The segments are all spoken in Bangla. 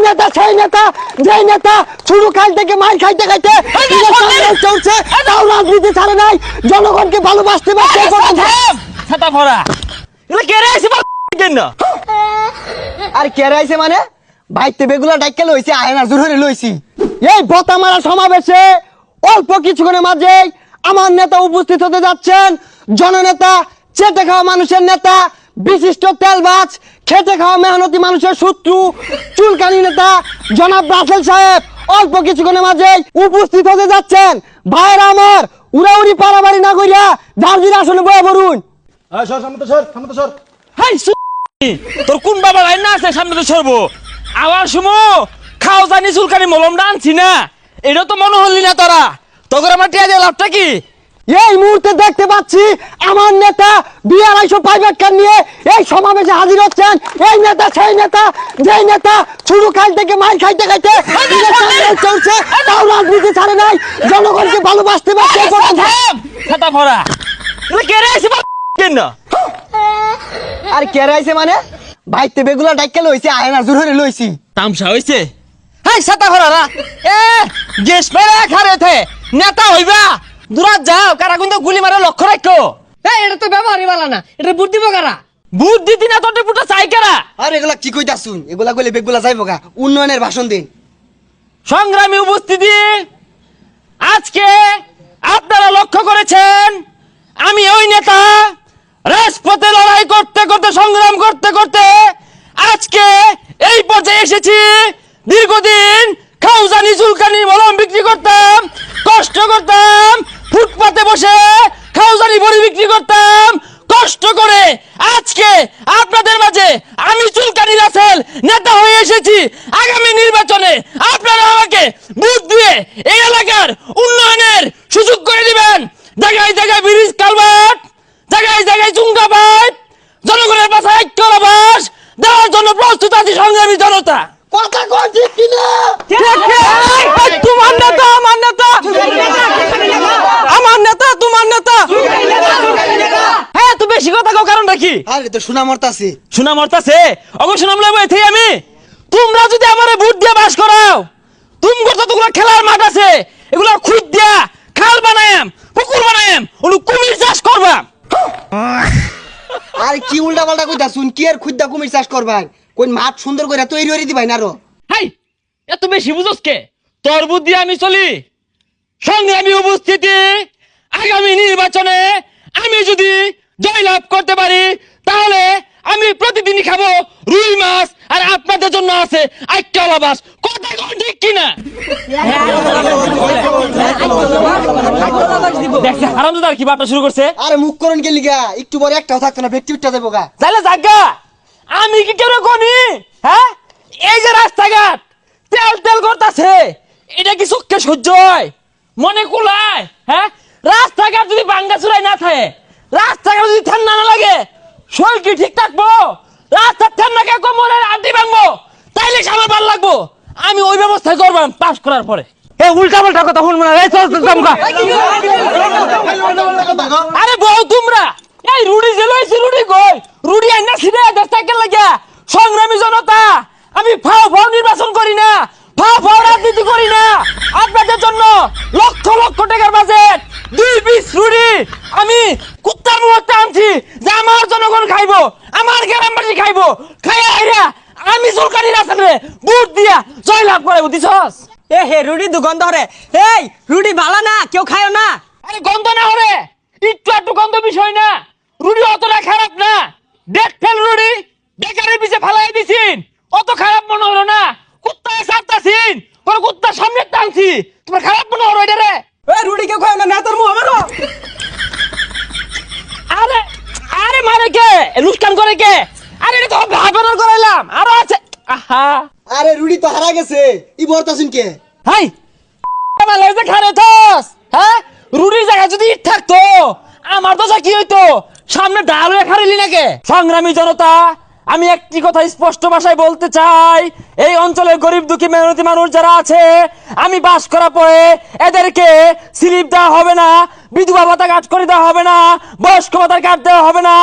নেতা সেই নেতা যেই নেতা শুরু কাল থেকে মার খাইতে খাইতে চলছে, তাও রাজনীতি ছাড়ে নাই, জনগণকে ভালোবাসতে পারছে। ছাতা ভরা এগুলো কে রে আইছে কেন? আর কে রাইছে মানে ভাইতে বেগুলা ডাইকে লইছে, আয়না জোর হয়ে লইছি। এই বতা মারা সমাবেশে অল্প কিছুক্ষণের মাঝে আমার নেতা উপস্থিত হতে যাচ্ছেন। জননেতা, চেটে খাওয়া মানুষের নেতা, বিশিষ্ট তেলবাজ, খেটে খাওয়া মেহনতি মানুষের শত্রু, চুলকানি নেতা জনাব রাসেল সাহেব অল্প কিছুক্ষণের মাঝে উপস্থিত হতে যাচ্ছেন। ভাইয়েরা আমার, উড়াউড়ি পারাবাড়ি না করিয়া জার্জির আসলে বয়ে পড়ুন। হাই তোর কোন বাবা লাইন না আছে সামনে তো সরবো আবার শুমো খাও জানি চুলকানি মলমটা আনছি না, এটা তো মনে হলি না তোরা তোর আমার টিয়া দিয়ে লাভটা কি? এই মুহূর্তে দেখতে পাচ্ছি আমার নেতা 2-250 প্রাইভেট কার নিয়ে এই সমাবেশে হাজির হচ্ছেন। এই নেতা সেই নেতা যেই নেতা শুরু কাল থেকে মার খাইতে খাইতে চলছে, তাও রাজনীতি ছাড়ে নাই, জনগণকে ভালোবাসতে পারছে। ছাতা ভরা এগুলো কে রে আইছে কেন? আর কে রাইছে মানে ভাইতে বেগুলা ডাইকে লইছে, আয়না জোর হয়ে লইছি। তামসা হইছে। হাই ছাতা ভরা রা এ গেস মেরে খারে থে নেতা হইবা দূরাত যাও, কারা কিন্তু গুলি মারে লক্ষ্য রাখো। এটা তো ব্যবহারই বালা না, এটা বুদ্ধি বকারা। বুদ্ধি দিনা তোটে পুটা চাই কারা? আর এগুলা কি কইতা শুন, এগুলা কইলে বেগুলা যাইবো গা। উন্নয়নের ভাষণ দিন। সংগ্রামী উপস্থিতি, আজকে আপনারা লক্ষ্য করেছেন আমি ওই নেতা রাজপথে লড়াই করতে করতে সংগ্রাম করতে করতে আজকে এই পর্যায়ে এসেছি। দীর্ঘদিন খাউজানি চুলকানি মলম বিক্রি করতাম, কষ্ট করতাম, ফুটপাতে বসে খাউজানি বড়ি বিক্রি করতাম কষ্ট করে। আজকে আপনাদের মাঝে আমি চুলকানি রাসেল নেতা হয়ে এসেছি। আগামী নির্বাচনে আপনারা আমাকে ভোট দিয়ে এই এলাকার উন্নয়নের সুযোগ করে দিবেন। জায়গায় জায়গায় ব্রিজ কালভার্ট, জায়গায় জায়গায় চুঙ্গা পাইপ, জনগণের পাশে ঐক্য আবাস দেওয়ার জন্য প্রস্তুত আছি সংগ্রামী জনতা। কথা কই ঠিক কিনা? তোমার নেতা আমার নেতা, আমার নেতা তোমার নেতা। হ্যাঁ তো বেশি কথা কও, কারণটা কি? আরে তো শোনা মরতাছে। শোনা মরতাছে অবশ্য নাম লইব এতেই আমি। তোমরা যদি আমারে ভোট দিয়ে বাস করাও, তুমগো যতগুলো খেলার মাঠ আছে এগুলো খুদ দিয়া খাল বানায়াম, পুকুর বানায়াম, ওগুলো কুমির চাষ করবা। আর কি উল্টা পাল্টা কইতা শুন, কি আর খুদ্দা কুমির চাষ করবাই? কোন মাঠ সুন্দর করে তৈরি করে দিবাই না আরো। হাই এত বেশি বুঝোস কে? তোর বুদ্ধি আমি চলি। সংগ্রামী উপস্থিতি, আগামী নির্বাচনে আমি যদি জয়লাভ করতে পারি তাহলে আমি প্রতিদিনই খাবো রুই মাছ, আর আপনাদের জন্য আছে আইক্কা লাবাস। কথা কোন ঠিক কিনা? দেখছে হারামজাদা কি বার্তা শুরু করছে। আরে মুখ করন কে লিগা? একটু পরে একটাও থাকতো না, ব্যক্তি বিটটা দেবো গা। তাহলে জাগা আমি কি কেউ কোনি? হ্যাঁ এই যে রাস্তাঘাট তেল তেল করতেছে, এটা কি চোখে সহ্য হয়? মনে কুলায়? হ্যাঁ রাস্তাঘাট যদি ভাঙ্গা চুরাই না থাকে, রাস্তাঘাট যদি ঠান্ডা না লাগে, শরীর কি ঠিক থাকবো? রাস্তার ঠান্ডা কে কোমরের আড্ডি ভাঙবো, তাইলে আমার ভালো লাগবো। আমি ওই ব্যবস্থা করবাম পাস করার পরে। এ উল্টা পাল্টা কথা শুনবো না। আরে বউ তোমরা এই রুডি যে লইছি, রুডি কই? রুডি আইনা ছিড়ে দেশটাকে লাগা। সংগ্রামী জনতা, আমি ফাও ফাও নির্বাচন করি না, ফাও ফাও রাজনীতি করি না। আপনাদের জন্য লক্ষ লক্ষ টাকার বাজেট, 2 পিস রুডি আমি কুত্তার মুহূর্তে আনছি যে আমার জনগণ খাইবো, আমার গ্রামবাসী খাইবো। খাইয়া আইরা আমি চুলকানি রাসেল রে ভোট দিয়া জয়লাভ করাইবো। দিছস? এ হে রুডি দুগন্ধ রে। এই রুডি ভালো না, কেউ খায় না। আরে গন্ধ না হরে, একটু একটু গন্ধ বিষয় না। রুডি অতটা খারাপ না। দেখ ফেল রুডি বেকারের পিছে ফালাই দিছিন, অত খারাপ মনে হলো না। কুত্তায় সারতাছিন, কোন কুত্তার সামনে টানছি, তোমার খারাপ মনে হলো এটা রে? এই রুডি কেউ খায় না, নেতার মুখ আমারও। আরে আরে মারে কে? লুস্কান করে কে? আরে এটা তো ভাগনার করাইলাম, আরো আছে। আহা আরে রুডি তো হারা গেছে, ই বলতাছুন কে? হাই আমার লাগছে খারে থস। হ্যাঁ রুডির জায়গা যদি ইট থাকতো আমার তো কি হইতো? সামনে ডাল হয়ে খারিলি নাকি? সংগ্রামী জনতা, আমি একটি কথা স্পষ্ট ভাষায় বলতে চাই, এই অঞ্চলের গরিব দুঃখী মেহনতি মানুষ যারা আছে, আমি বাস করা পরে এদেরকে স্লিপ দেওয়া হবে না, বিধবা ভাতা কাট করে দেওয়া হবে না, বয়স্ক ভাতার কাট দেওয়া হবে না,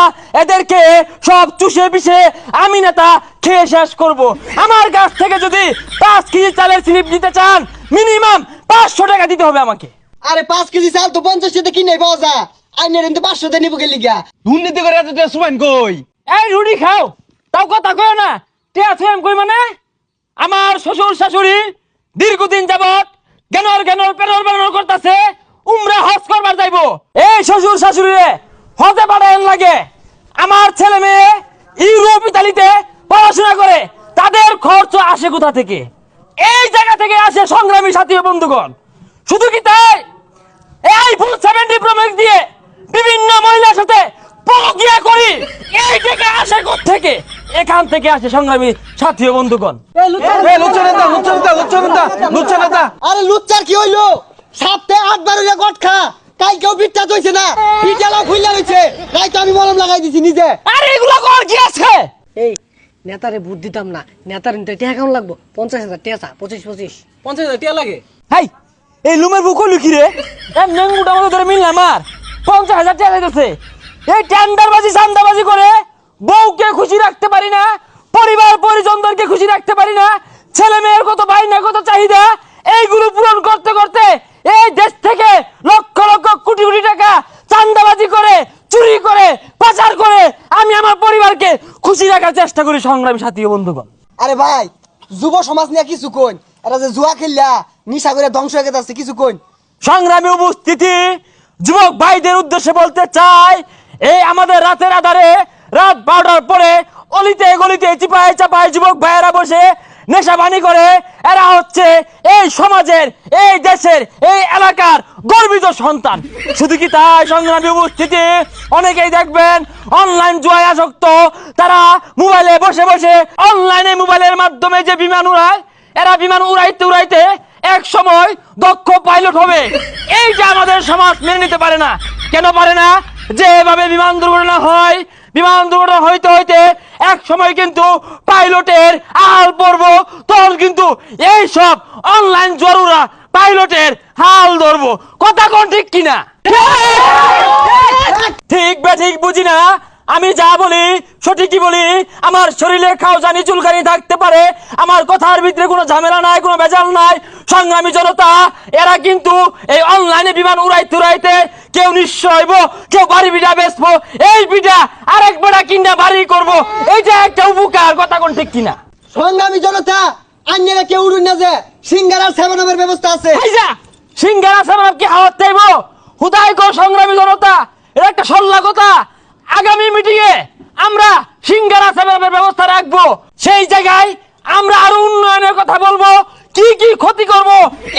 এদেরকে সব চুষে পিষে আমি নেতা খেয়ে শেষ করব। আমার কাছ থেকে যদি 5 কেজি চালের স্লিপ দিতে চান মিনিমাম 500 টাকা দিতে হবে আমাকে। আরে 5 কেজি চাল তো 50 টাকা কিনে পাওয়া যায়, আইনের কিন্তু 500 টাকা নিব গেলি গা। দুর্নীতি করে এত সুমান কই? এই রুটি খাও, তাও কথা কয় না, টিয়া থুয়াম কই মানে? আমার শ্বশুর শাশুড়ি দীর্ঘদিন যাবত জ্ঞানর পেরর করতেছে, উমরা হজ করবার যাইবো। এই শ্বশুর শাশুড়ি হজে পাঠায়েন লাগে। আমার ছেলে মেয়ে ইউরোপ ইতালিতে পড়াশোনা করে, তাদের খরচ আসে কোথা থেকে? এই জায়গা থেকে আসে সংগ্রামী সাথী ও বন্ধুগণ। শুধু কি তাই, এই আইফোন 70 প্রো ম্যাক্স দিয়ে বিভিন্ন মহিলার সাথে প্রক্রিয়া করি, এই টাকা আসে থেকে? এখান থেকে আসে সংগ্রামী সাথী ও বন্ধুগণ। লুচ্চা নেতা। আরে লুচ্চার কি হইলো? সপ্তাহে 8 বার হইয়া গট খা, কাই কেউ বিটটা দইছে না, পিটালাও খুইলা রইছে, তাই তো আমি মলম লাগাই দিছি নিজে। আরে এগুলো কর কি আছে? এই নেতারে ভোট দিতাম না, নেতার টাকা কেমন লাগবো? 50,000 টাকা, 25 50,000 টাকা লাগে। হাই, এই লুমের বুক লুকি রে, এই নেঙ্গুটা মতো ধরে মিললাম আর 50,000 টাকা দিতেছে। এই টেন্ডারবাজি চান্দাবাজি করে বউকে খুশি রাখতে পারি না, পরিবার পরিজনদেরকে খুশি রাখতে পারি না, ছেলে মেয়ের কত বাইনা কত চাহিদা, এইগুলো পূরণ করতে করতে এই দেশ থেকে লক্ষ লক্ষ কোটি কোটি টাকা চান্দাবাজি করে, চুরি করে, পাচার করে আমি আমার পরিবারকে খুশি রাখার চেষ্টা করি সংগ্রামী সাথী ও বন্ধুগণ। আরে ভাই, যুব সমাজ নিয়ে কিছু কইন, এরা যে জুয়া খেললা নিশা করে ধ্বংস হয়ে গেছে, কিছু কইন। সংগ্রামী উপস্থিতি, যুবক ভাইদের উদ্দেশ্যে বলতে চাই, এই আমাদের রাতের আধারে রাত 12টার পরে অলিতে গলিতে চিপায় চাপায় যুবক ভাইয়েরা বসে নেশাবানি করে, এরা হচ্ছে এই সমাজের, এই দেশের, এই এলাকার গর্বিত সন্তান। শুধু কি তাই সংগ্রামী উপস্থিতি, অনেকেই দেখবেন অনলাইন জুয়ায় আসক্ত, তারা মোবাইলে বসে বসে অনলাইনে মোবাইলের মাধ্যমে যে বিমান উড়ায়, এরা বিমান উড়াইতে উড়াইতে এক সময় দক্ষ পাইলট হবে। এইটা আমাদের সমাজ মেনে নিতে পারে না। কেন পারে না? যেভাবে বিমান দুর্ঘটনা হয়, বিমান দুর্ঘটনা হইতে হইতে এক সময় কিন্তু পাইলটের হাল পড়ব, তখন কিন্তু এই সব অনলাইন জরুরা পাইলটের হাল ধরবো। কথা কোন ঠিক কিনা? ঠিক বা ঠিক বুঝি না, আমি যা বলি সঠিকই বলি। আমার শরীরে খাওজানি চুলকানি থাকতে পারে, আমার কথার ভিতরে কোনো ঝামেলা নাই, কোনো ভেজাল নাই। সংগ্রামী জনতা, এরা কিন্তু এই অনলাইনে বিমান উড়াইতে উড়াইতে কেউ নিঃস্ব হইব, কেউ বাড়ি বিটা বেচবো, এই বিটা আরেক বেড়া কিনা বাড়ি করব, এইটা একটা উপকার। কথা কোন ঠিক কিনা? সংগ্রামী জনতা, আন্যেরা কেউ উড়ুন না, যে সিঙ্গারার সেবনের ব্যবস্থা আছে। আইজা সিঙ্গারা সামনে কি হাওয়াত চাইব? হুদাই কর সংগ্রামী জনতা, এটা একটা সল্লা কথা। আগামী মিটিং এ আমরা সিঙ্গারা সেবনের ব্যবস্থা রাখবো, সেই জায়গায় আমরা আরো উন্নয়নের কথা বলবো, কি কি ক্ষতি করব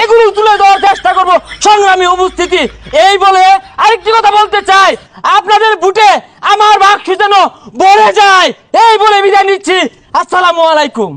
এগুলো তুলে দেওয়ার চেষ্টা করব সংগ্রামী উপস্থিতি। এই বলে আরেকটি কথা বলতে চাই, আপনাদের ভোটে আমার বাক্স যেন ভরে যায়, এই বলে বিদায় নিচ্ছি। আসসালামু আলাইকুম।